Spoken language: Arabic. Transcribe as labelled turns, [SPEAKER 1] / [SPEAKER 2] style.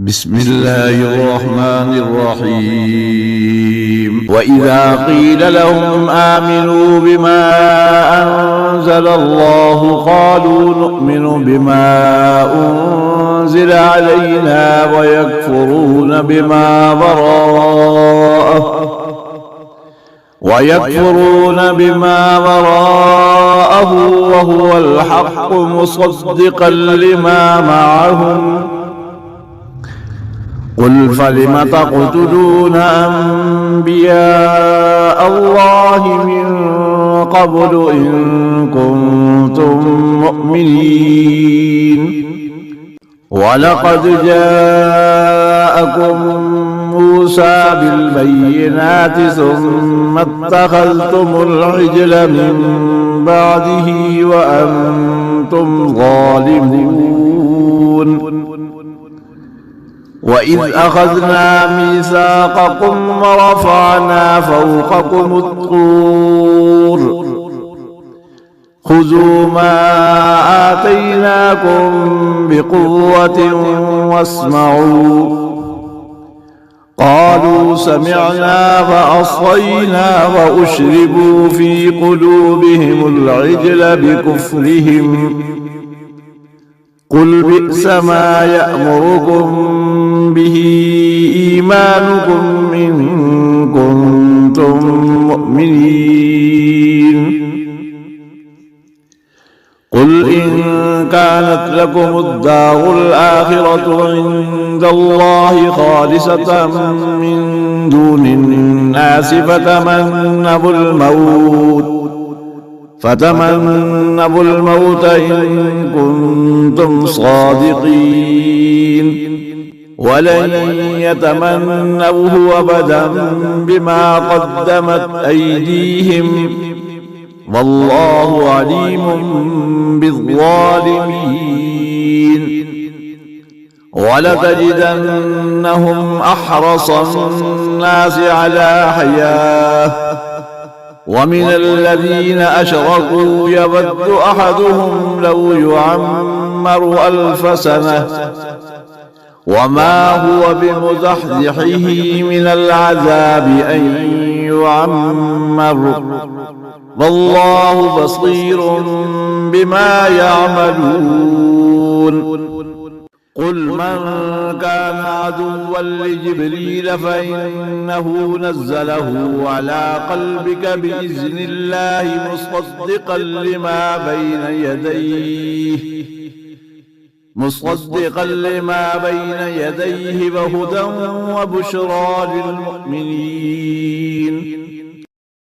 [SPEAKER 1] بسم الله الرحمن الرحيم. وإذا قيل لهم آمنوا بما أنزل الله قالوا نؤمن بما أنزل علينا ويكفرون بما وراءه وهو الحق مصدقا لما معهم. قل فلم تقتلون أنبياء الله من قبل إن كنتم مؤمنين. ولقد جاءكم موسى بالبينات ثم اتخذتم العجل من بعده وأنتم ظالمون. وإذ أخذنا ميثاقكم ورفعنا فوقكم الطور خذوا ما آتيناكم بقوة واسمعوا. قالوا سمعنا فعصينا وأشربوا في قلوبهم العجل بكفرهم. قل بئس ما يأمركم به إيمانكم إن كنتم مؤمنين. قل إن كانت لكم الدار الآخرة عند الله خالصة من دون الناس فتمنوا الموت إن كنتم صادقين. ولن يتمنوه أبدا بما قدمت أيديهم والله عليم بالظالمين. ولتجدنهم أحرص الناس على حياة ومن الذين أشركوا يود أحدهم لو يعمر 1000 سنة وما هو بمزحزحه من العذاب أن يعمر والله بصير بما يعملون. قل من كان عدوا لجبريل فإنه نزله على قلبك بإذن الله مصدقا لما بين يديه وهدى وبشرى للمؤمنين.